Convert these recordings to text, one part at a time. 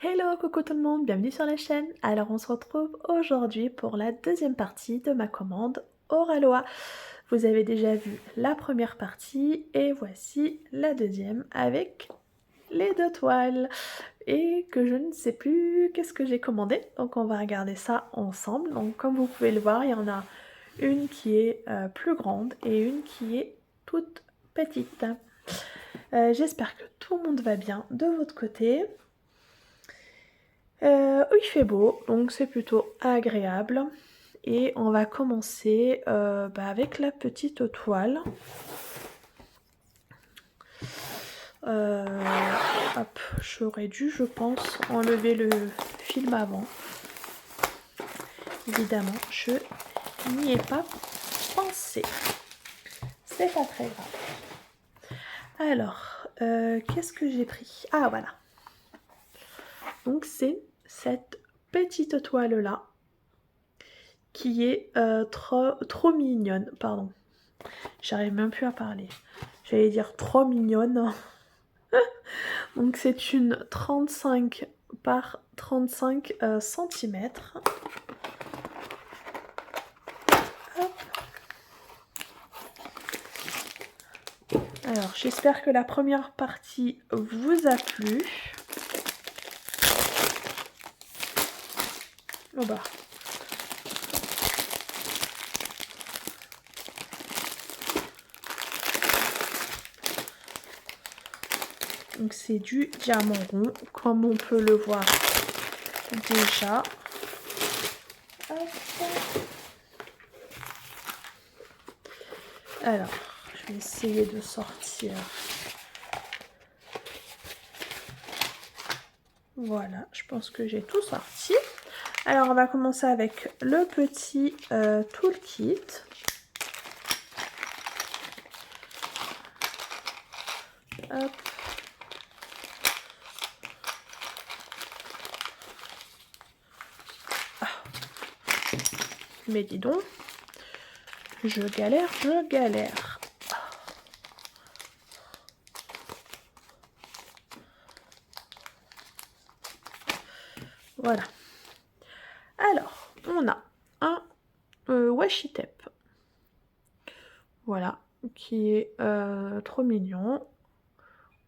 Hello, coucou tout le monde, bienvenue sur la chaîne. Alors on se retrouve aujourd'hui pour la deuxième partie de ma commande Oraloa. Vous avez déjà vu la première partie et voici la deuxième avec les deux toiles. Et que je ne sais plus qu'est-ce que j'ai commandé, donc on va regarder ça ensemble. Donc comme vous pouvez le voir, il y en a une qui est plus grande et une qui est toute petite. J'espère que tout le monde va bien de votre côté. Il fait beau, donc c'est plutôt agréable. Et on va commencer avec la petite toile. Hop, j'aurais dû, je pense, enlever le film avant. Évidemment, je n'y ai pas pensé. C'est pas très grave. Alors, qu'est-ce que j'ai pris? Ah, voilà. Donc, c'est cette petite toile-là qui est trop mignonne. Pardon, j'arrive même plus à parler. J'allais dire trop mignonne. Donc c'est une 35 par 35 cm. Alors j'espère que la première partie vous a plu. Oh bah. Donc c'est du diamant rond, comme on peut le voir déjà. Alors, je vais essayer de sortir. Voilà, je pense que j'ai tout sorti. Alors, on va commencer avec le petit toolkit. Hop. Ah. Mais dis donc, je galère. Voilà. Alors, on a un washi tape. Voilà, qui est trop mignon.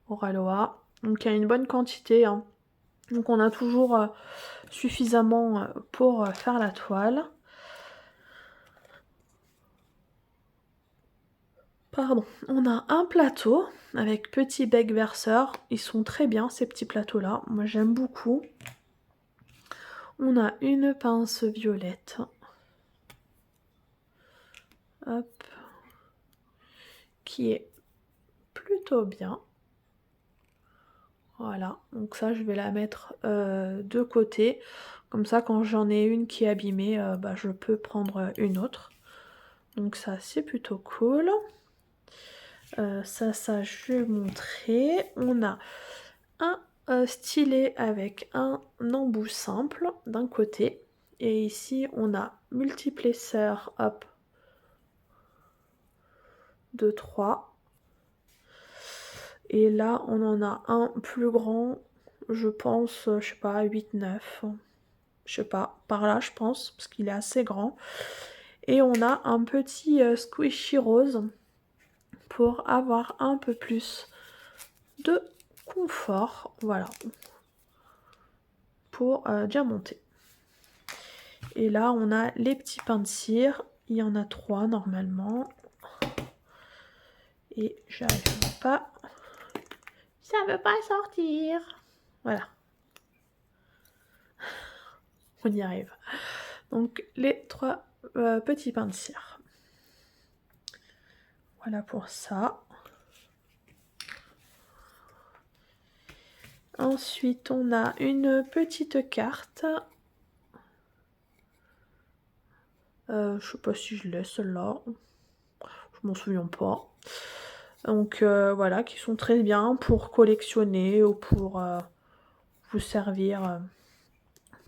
Oraloa. Donc, il y a une bonne quantité. Hein. Donc, on a toujours suffisamment pour faire la toile. Pardon, on a un plateau avec petit bec verseur. Ils sont très bien ces petits plateaux-là. Moi, j'aime beaucoup. On a une pince violette. Hop. Qui est plutôt bien. Voilà, donc ça je vais la mettre de côté. Comme ça quand j'en ai une qui est abîmée, je peux prendre une autre. Donc ça c'est plutôt cool. Ça je vais montrer. On a un stylet avec un embout simple d'un côté. Et ici on a multiplesseur, hop, de 3. Et là, on en a un plus grand, je pense, je sais pas, 8-9. Je sais pas, par là, je pense, parce qu'il est assez grand. Et on a un petit squishy rose pour avoir un peu plus de confort. Voilà. Pour diamanter. Et là, on a les petits pains de cire. Il y en a 3 normalement. Et j'arrive pas. Ça veut pas sortir. Voilà. On y arrive. Donc les 3 petits pains de cire. Voilà pour ça. Ensuite, on a une petite carte. Je sais pas si je l'ai celle-là. Je m'en souviens pas. Donc voilà, qui sont très bien pour collectionner ou pour vous servir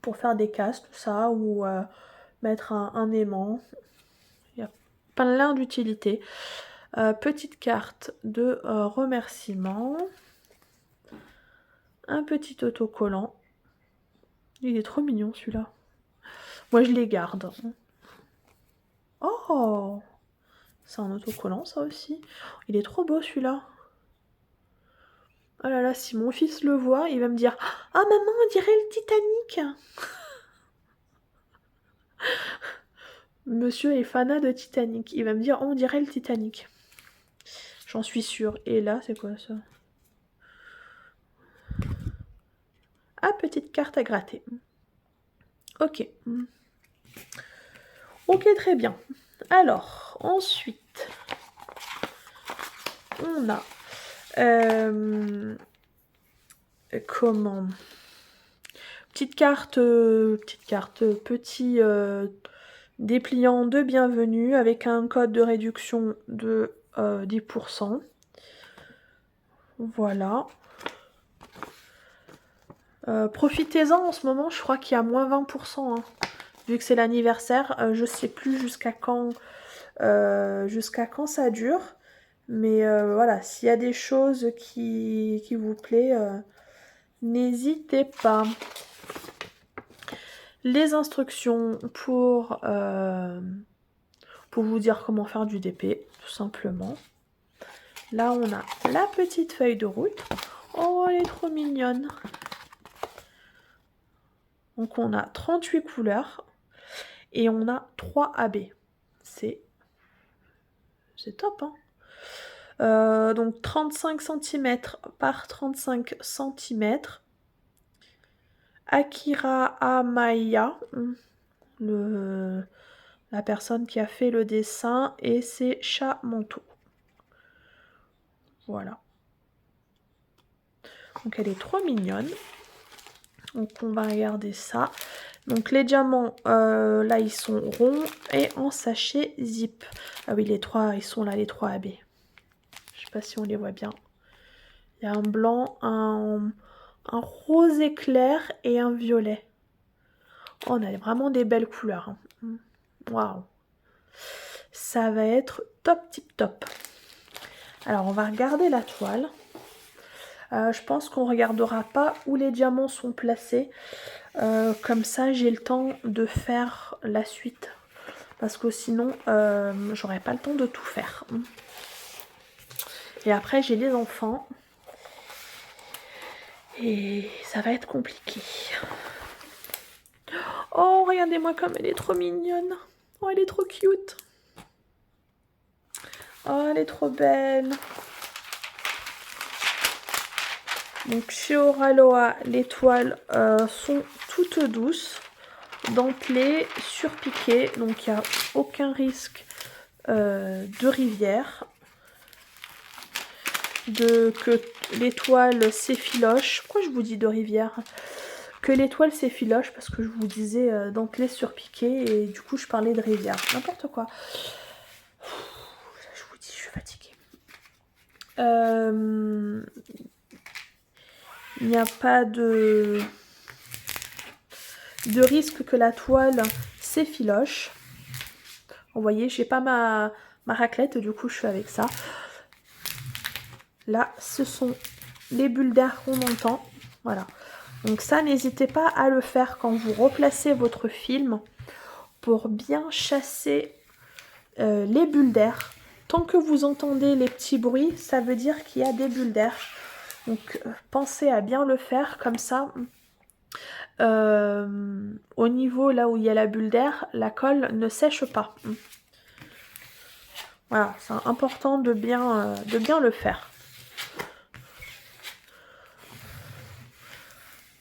pour faire des cases, tout ça, ou mettre un aimant. Il y a plein d'utilités. Petite carte de remerciement. Un petit autocollant. Il est trop mignon celui-là. Moi je les garde. Oh, c'est un autocollant ça aussi. Il est trop beau celui-là. Oh là là, si mon fils le voit, il va me dire: ah maman, on dirait le Titanic. Monsieur est fanat de Titanic. Il va me dire: oh, on dirait le Titanic. J'en suis sûre. Et là, c'est quoi ça? Ah, petite carte à gratter. Ok. Ok, très bien. Alors, ensuite, on a... comment? Petite carte, petit dépliant de bienvenue avec un code de réduction de 10%. Voilà. Profitez-en en ce moment, je crois qu'il y a moins 20%. Hein. Vu que c'est l'anniversaire, je sais plus jusqu'à quand ça dure. Mais voilà, s'il y a des choses qui vous plaît, n'hésitez pas. Les instructions pour vous dire comment faire du DP, tout simplement. Là, on a la petite feuille de route. Oh, elle est trop mignonne. Donc, on a 38 couleurs et on a 3 AB. C'est top, hein. Donc, 35 cm par 35 cm. Akira Amaya, la personne qui a fait le dessin, et c'est Chat Manteau. Voilà. Donc elle est trop mignonne. Donc on va regarder ça. Donc les diamants, là ils sont ronds et en sachet zip. Ah oui, les trois, ils sont là, les 3 AB. Je sais pas si on les voit bien. Il y a un blanc, un rose éclair et un violet. Oh, on a vraiment des belles couleurs. Hein. Waouh. Ça va être top tip top. Alors on va regarder la toile. Je pense qu'on ne regardera pas où les diamants sont placés. Comme ça j'ai le temps de faire la suite. Parce que sinon j'aurais pas le temps de tout faire. Et après j'ai les enfants. Et ça va être compliqué. Oh, regardez-moi comme elle est trop mignonne. Oh, elle est trop cute. Oh, elle est trop belle. Donc chez Oraloa, les toiles sont toutes douces, dentelées, surpiquées, donc il n'y a aucun risque de rivière, que les toiles s'effilochent. Pourquoi je vous dis de rivière? Que les toiles s'effilochent parce que je vous disais dentelées, surpiquées et du coup je parlais de rivière. N'importe quoi. Je vous dis, je suis fatiguée. Il n'y a pas de risque que la toile s'effiloche. Vous voyez, j'ai pas ma raclette, du coup je suis avec ça. Là, ce sont les bulles d'air qu'on entend. Voilà. Donc ça, n'hésitez pas à le faire quand vous replacez votre film pour bien chasser les bulles d'air. Tant que vous entendez les petits bruits, ça veut dire qu'il y a des bulles d'air. Donc pensez à bien le faire comme ça. Au niveau là où il y a la bulle d'air, la colle ne sèche pas. Voilà, c'est important de bien le faire.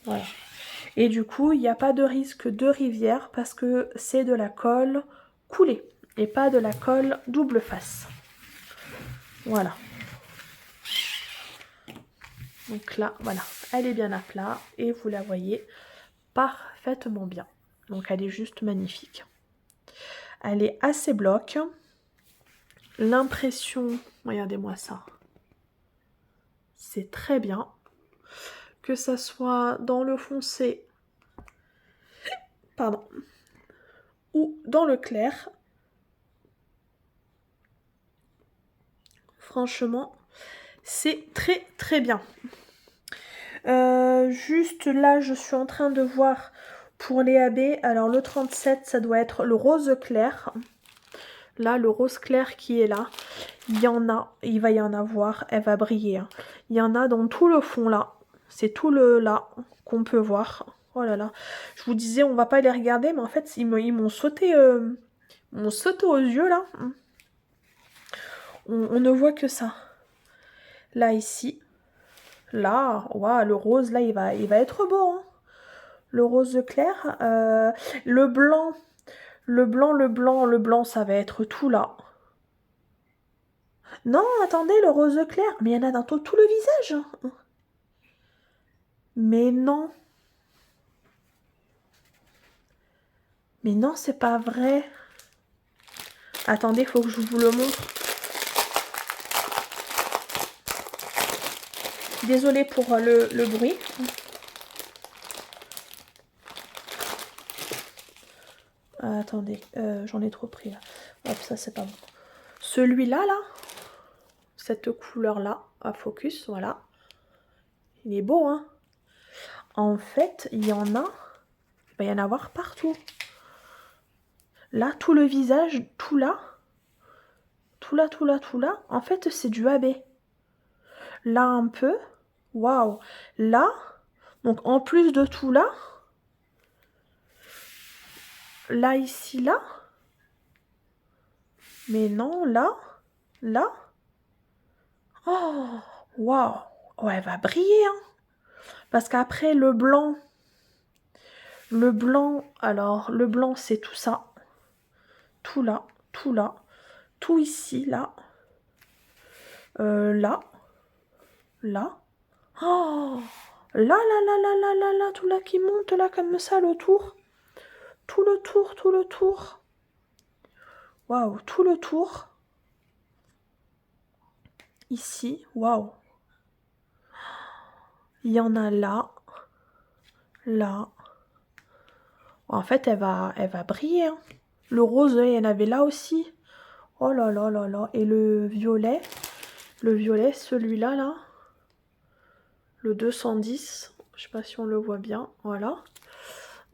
Voilà. Et du coup, il n'y a pas de risque de rivière parce que c'est de la colle coulée et pas de la colle double face. Voilà. Donc là, voilà, elle est bien à plat et vous la voyez parfaitement bien. Donc elle est juste magnifique. Elle est assez bloc. L'impression, regardez-moi ça. C'est très bien. Que ça soit dans le foncé, pardon, ou dans le clair. Franchement, c'est très très bien. Juste là, je suis en train de voir pour les AB. Alors le 37, ça doit être le rose clair. Là, le rose clair qui est là. Il y en a, il va y en avoir, elle va briller. Hein. Il y en a dans tout le fond là. C'est tout le là qu'on peut voir. Oh là là. Je vous disais, on va pas les regarder, mais en fait, ils m'ont sauté, aux yeux là. On ne voit que ça. Là, ici. Là, waouh, le rose, là, il va être beau. Hein. Le rose clair. Le blanc. Le blanc, ça va être tout là. Non, attendez, le rose clair. Mais il y en a dans tout le visage. Mais non. Mais non, c'est pas vrai. Attendez, faut que je vous le montre. Désolée pour le bruit. Attendez, j'en ai trop pris là. Hop, ça c'est pas bon. Celui-là, là, cette couleur-là, à focus, voilà. Il est beau, hein. En fait, il y en a, il va y en avoir partout. Là, tout le visage, tout là. Tout là, tout là, tout là. En fait, c'est du AB. Là, un peu. Waouh. Là, donc en plus de tout là, là, ici, là. Mais non, là, là. Oh, waouh. Ouais, elle va briller, hein. Parce qu'après, le blanc, alors, le blanc, c'est tout ça. Tout là, tout là. Tout ici, là. Là. Là. Oh, là, là, là, là, là, là, là, tout là qui monte, là, comme ça, le tour. Tout le tour, tout le tour. Waouh, tout le tour. Ici, waouh. Il y en a là. Là. En fait, elle va briller. Hein. Le rose, il y en avait là aussi. Oh là là là là. Et le violet, celui-là, là. Le 210. Je sais pas si on le voit bien. Voilà.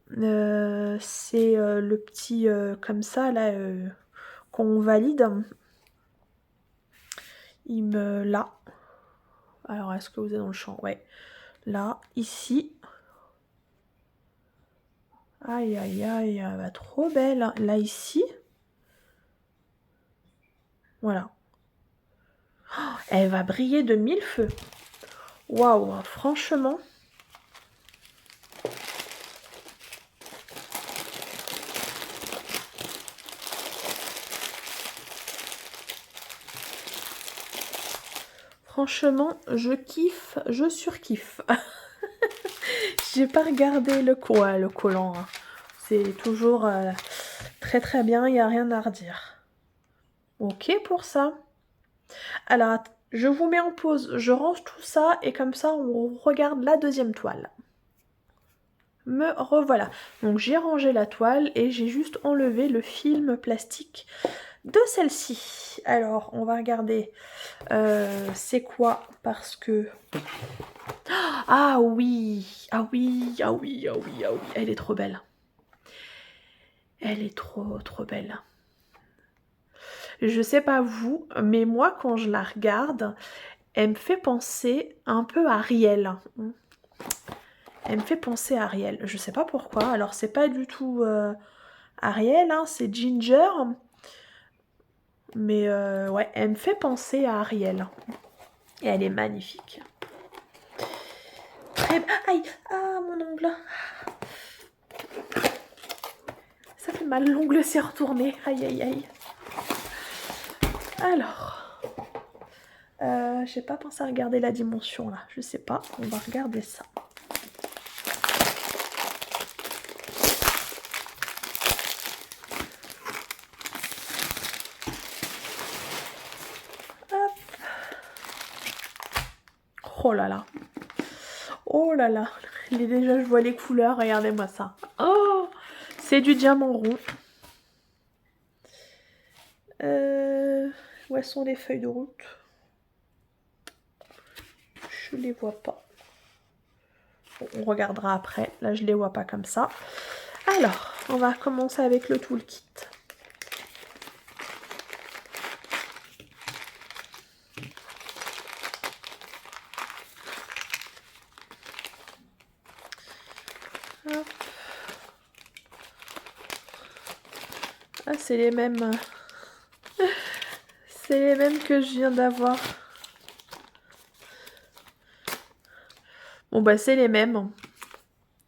C'est le petit comme ça, là, qu'on valide. Il me... Là. Alors, est-ce que vous êtes dans le champ? Ouais. Là, ici. Aïe, aïe, aïe, elle va trop belle. Là, ici. Voilà. Oh, elle va briller de mille feux. Waouh, franchement. Franchement, je kiffe, je surkiffe. J'ai pas regardé le collant. Hein. C'est toujours très très bien, il n'y a rien à redire. Ok pour ça. Alors, je vous mets en pause, je range tout ça et comme ça on regarde la deuxième toile. Me revoilà. Donc j'ai rangé la toile et j'ai juste enlevé le film plastique de celle-ci. Alors on va regarder c'est quoi parce que... Ah oui, ah oui, ah oui, ah oui, ah oui, elle est trop belle. Elle est trop trop belle. Je sais pas vous, mais moi quand je la regarde, elle me fait penser un peu à Ariel. Elle me fait penser à Ariel. Je sais pas pourquoi. Alors c'est pas du tout Ariel, hein, c'est Ginger. Mais ouais, elle me fait penser à Ariel. Et elle est magnifique. Très... Aïe, ah mon ongle. Ça fait mal, l'ongle s'est retourné. Aïe, aïe, aïe. Alors, j'ai pas pensé à regarder la dimension là. Je sais pas, on va regarder ça. Hop. Oh là là. Oh là là. Déjà, je vois les couleurs. Regardez-moi ça. Oh, c'est du diamant rond. Où sont les feuilles de route? Je les vois pas. Bon, on regardera après. Là, je les vois pas comme ça. Alors, on va commencer avec le toolkit. Hop. Ah, c'est les mêmes. C'est les mêmes que je viens d'avoir. Bon, bah, c'est les mêmes.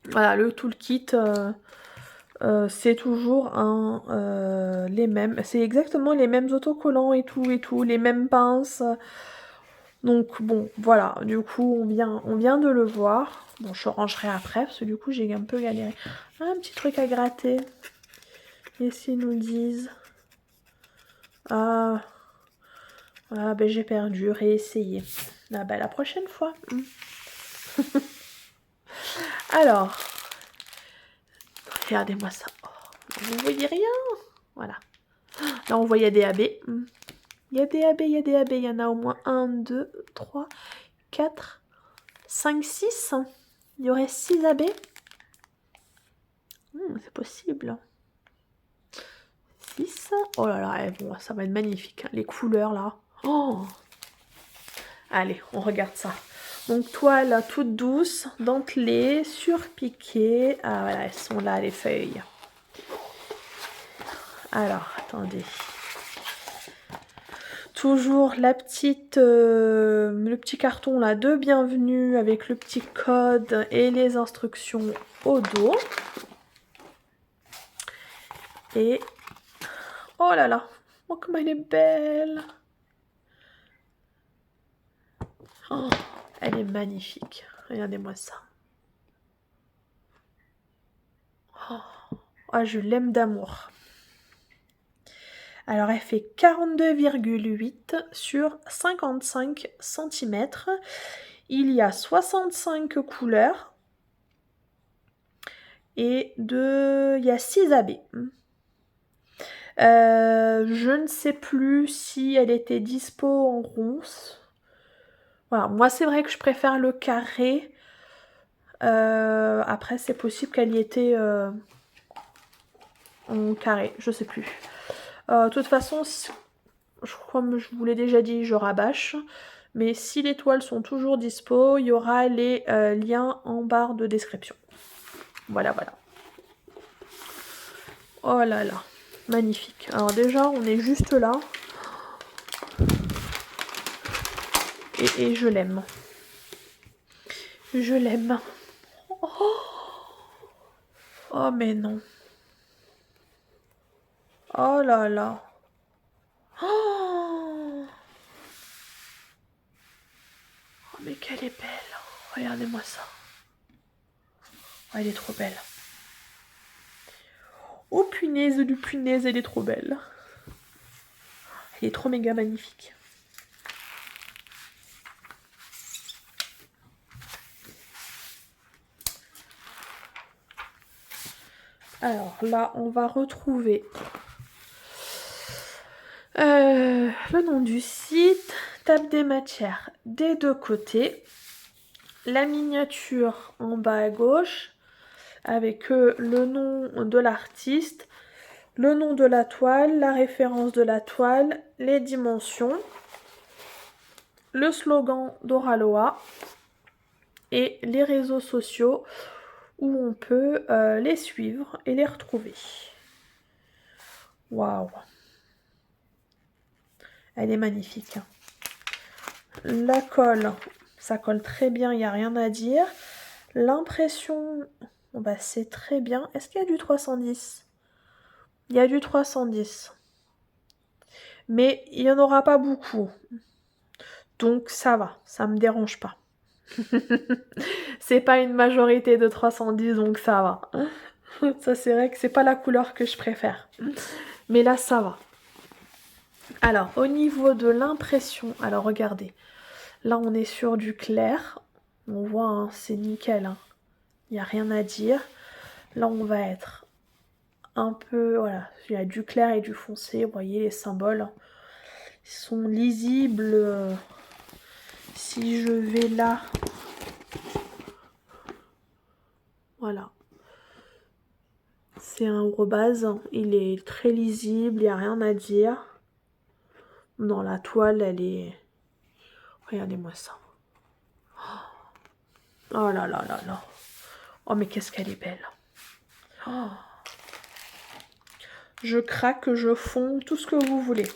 Voilà, le toolkit, c'est toujours les mêmes. C'est exactement les mêmes autocollants et tout, les mêmes pinces. Donc, bon, voilà. Du coup, on vient de le voir. Bon, je rangerai après, parce que du coup, j'ai un peu galéré. Un petit truc à gratter. Et s'ils nous disent... Ah, ben j'ai perdu, réessayer. Ah, ben la prochaine fois. Alors, regardez-moi ça. Oh, vous voyez rien. Voilà. Là, on voit, il y a des AB. Il y a des AB, il y a des AB. Il y en a au moins 1, 2, 3, 4, 5, 6. Il y aurait 6 AB. C'est possible. 6. Oh là là, bon, ça va être magnifique. Les couleurs, là. Oh. Allez, on regarde ça. Donc, toile toute douce, dentelée, surpiquée. Ah, voilà, elles sont là, les feuilles. Alors, attendez. Toujours la petite, le petit carton là de bienvenue avec le petit code et les instructions au dos. Et oh là là, oh comme elle est belle. Oh, elle est magnifique. Regardez-moi ça. Oh, je l'aime d'amour. Alors elle fait 42,8 sur 55 cm. Il y a 65 couleurs. Et il y a 6 AB. Je ne sais plus si elle était dispo en ronce. Voilà, moi c'est vrai que je préfère le carré. Après c'est possible qu'elle y était en carré, je sais plus. De toute façon, comme je vous l'ai déjà dit, je rabâche. Mais si les toiles sont toujours dispo, il y aura les liens en barre de description. Voilà, voilà. Oh là là, magnifique. Alors déjà, on est juste là. Et je l'aime. Je l'aime. Oh mais non. Oh là là. Oh mais qu'elle est belle. Regardez-moi ça. Oh, elle est trop belle. Oh punaise du punaise, elle est trop belle. Elle est trop méga magnifique. Alors là, on va retrouver le nom du site, table des matières des deux côtés, la miniature en bas à gauche, avec le nom de l'artiste, le nom de la toile, la référence de la toile, les dimensions, le slogan d'Oraloa et les réseaux sociaux où on peut les suivre et les retrouver. Waouh! Elle est magnifique. La colle, ça colle très bien, il n'y a rien à dire. L'impression, bah c'est très bien. Est-ce qu'il y a du 310? Il y a du 310. Mais il n'y en aura pas beaucoup. Donc ça va, ça me dérange pas. C'est pas une majorité de 310, donc ça va. Ça c'est vrai que c'est pas la couleur que je préfère. Mais là ça va. Alors au niveau de l'impression, alors regardez. Là on est sur du clair. On voit, hein, c'est nickel. Hein. Il n'y a rien à dire. Là on va être un peu, voilà, il y a du clair et du foncé. Vous voyez les symboles. Ils sont lisibles. Si je vais là, C'est un rebase, il est très lisible, il n'y a rien à dire. Non, la toile, elle est... Regardez-moi ça. Oh là là là là. Oh, mais qu'est-ce qu'elle est belle. Oh. Je craque, je fonds, tout ce que vous voulez.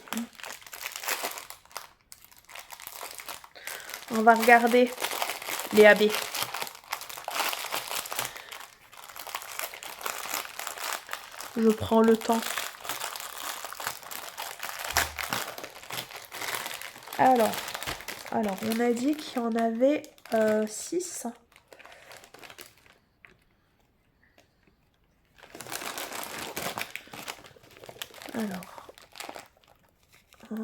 On va regarder les AB. Je prends le temps. Alors, on a dit qu'il y en avait 6. Alors, 1,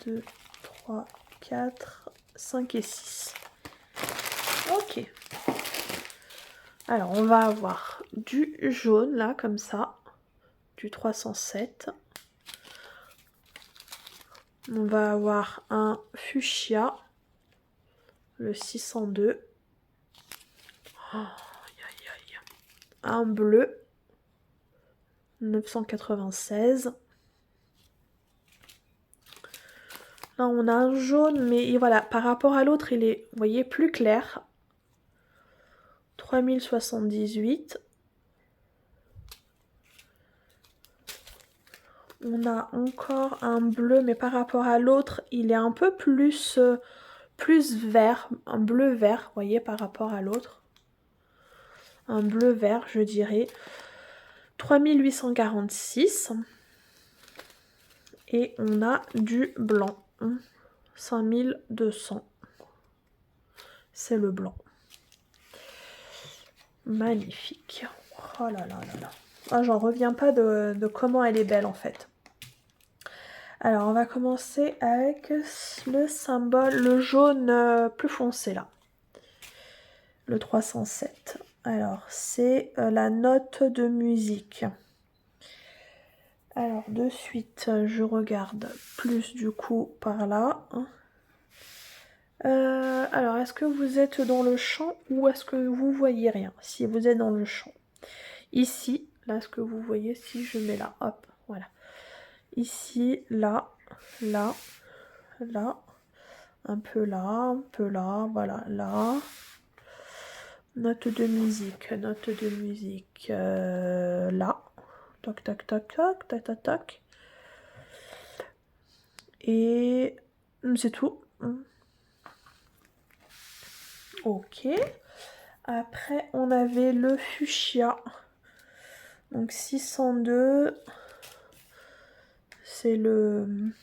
2, 3, 4, 5 et 6. Ok. Alors, on va avoir du jaune, là, comme ça. Du 307. On va avoir un fuchsia, le 602. Oh, aïe, aïe, aïe. Un bleu, 996. Là, on a un jaune, mais voilà, par rapport à l'autre, il est, vous voyez, plus clair. 3078. On a encore un bleu, mais par rapport à l'autre, il est un peu plus, plus vert, un bleu vert, vous voyez, par rapport à l'autre. Un bleu vert, je dirais. 3846. Et on a du blanc. 5200. C'est le blanc. Magnifique. Oh là là là là. Ah, j'en reviens pas de comment elle est belle en fait. Alors, on va commencer avec le symbole, le jaune plus foncé là. Le 307. Alors, c'est la note de musique. Alors, de suite, je regarde plus du coup par là. Alors, est-ce que vous êtes dans le champ ou est-ce que vous voyez rien? Si vous êtes dans le champ. Ici, là, ce que vous voyez, si je mets là, hop, voilà. Ici, là, là, là, un peu là, voilà, là. Note de musique, là. Toc, toc, toc, toc, toc, toc, toc. Et c'est tout. Ok. Après, on avait le fuchsia. Donc 602. C'est le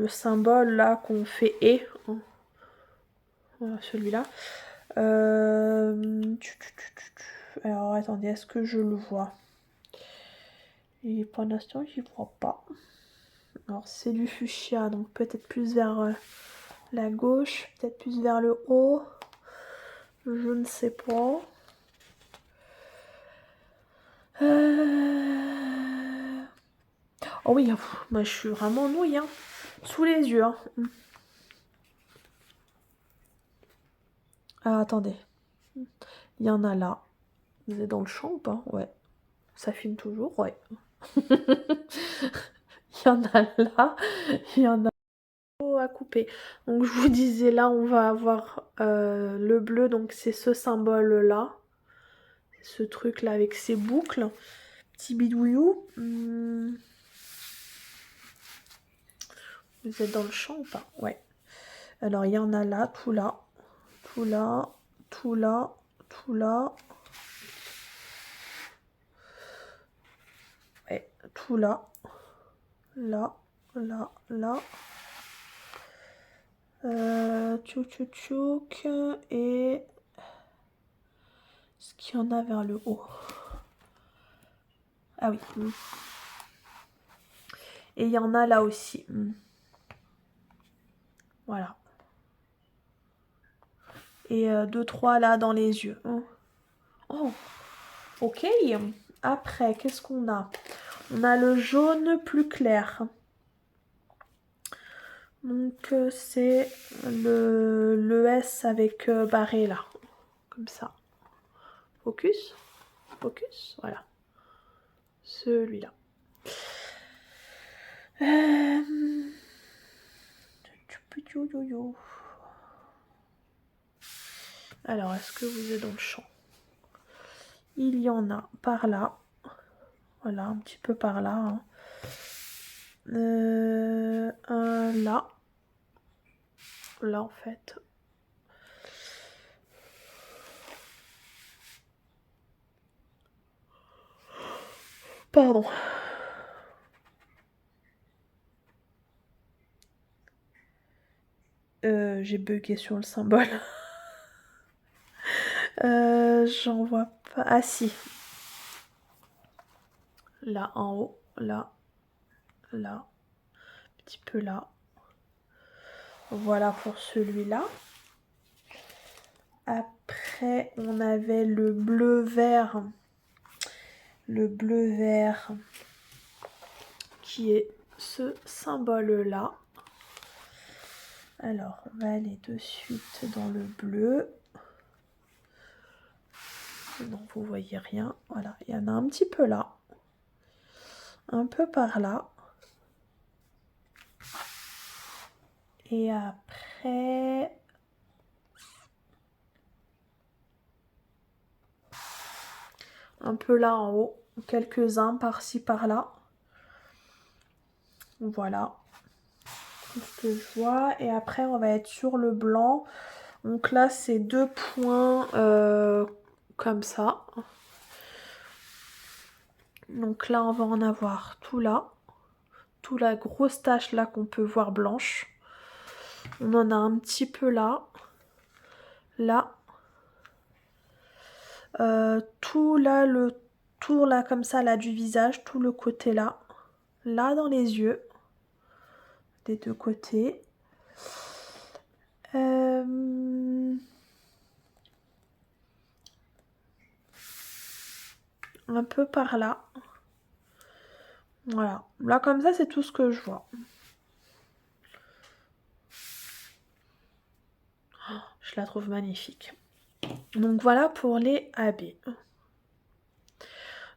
symbole là qu'on fait et. Voilà, celui-là. Alors attendez, est-ce que je le vois? Et pour l'instant, j'y vois pas. Alors c'est du fuchsia, donc peut-être plus vers la gauche, peut-être plus vers le haut. Je ne sais pas. Oh oui, moi je suis vraiment nouille, hein. Sous les yeux. Hein. Ah, attendez. Il y en a là. Vous êtes dans le champ ou pas? Ouais. Ça filme toujours? Ouais. Il y en a là. Il y en a à couper. Donc je vous disais là, on va avoir le bleu. Donc c'est ce symbole-là. Ce truc-là avec ses boucles. Petit bidouillou. Vous êtes dans le champ ou pas? Ouais. Alors il y en a là, tout là. Tout là. Tout là. Tout là. Ouais, tout là. Là, là, là. Tchouk, tchouk, tchouk. Et ce qu'il y en a vers le haut. Ah oui. Et il y en a là aussi. Voilà. Et 2-3 là dans les yeux. Oh, ok. Après, qu'est-ce qu'on a? On a le jaune plus clair. Donc c'est le S avec barré là. Comme ça. Focus. Focus, voilà. Celui-là. Alors, est-ce que vous êtes dans le champ? Il y en a par là. Voilà, un petit peu par là. Hein. Un là. Là, en fait. Pardon. J'ai bugué sur le symbole. J'en vois pas. Ah si. Là en haut, là, là, un petit peu là. Voilà pour celui-là. Après, on avait le bleu-vert. Le bleu-vert qui est ce symbole-là. Alors, on va aller de suite dans le bleu. Non, vous voyez rien. Voilà, il y en a un petit peu là. Un peu par là. Et après... un peu là en haut. Quelques-uns par-ci, par-là. Voilà. Tout ce que je vois. Et après, on va être sur le blanc. Donc là, c'est 2 points comme ça. Donc là, on va en avoir tout là. Tout la grosse tache là qu'on peut voir blanche. On en a un petit peu là. Là. Tout là, le tour là comme ça là du visage. Tout le côté là. Là dans les yeux. Des deux côtés. Un peu par là. Voilà. Là comme ça, c'est tout ce que je vois. Je la trouve magnifique. Donc voilà pour les habits.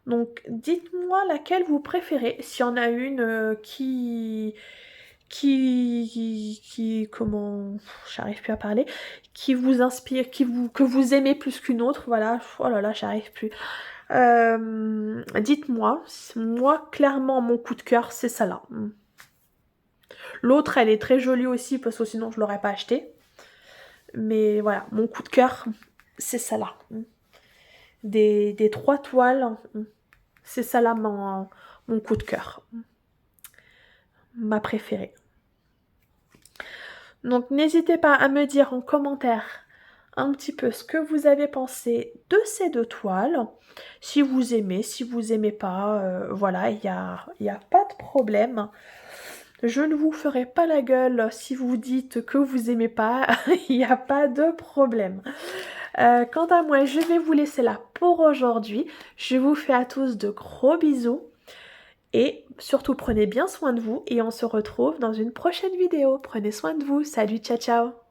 Donc dites-moi laquelle vous préférez. S'il y en a une qui comment, j'arrive plus à parler, qui vous inspire, que vous aimez plus qu'une autre, voilà. Oh là là, j'arrive plus. Dites-moi. Moi, clairement, mon coup de cœur, c'est celle-là. L'autre, elle est très jolie aussi parce que sinon je l'aurais pas acheté. Mais voilà, mon coup de cœur, c'est celle-là. Des 3 toiles, c'est celle-là mon coup de cœur. Ma préférée. Donc n'hésitez pas à me dire en commentaire un petit peu ce que vous avez pensé de ces 2 toiles. Si vous aimez, si vous aimez pas, voilà, il y a pas de problème. Je ne vous ferai pas la gueule si vous dites que vous aimez pas, il n'y a pas de problème. Quant à moi, je vais vous laisser là pour aujourd'hui. Je vous fais à tous de gros bisous. Et surtout, prenez bien soin de vous et on se retrouve dans une prochaine vidéo. Prenez soin de vous. Salut, ciao, ciao.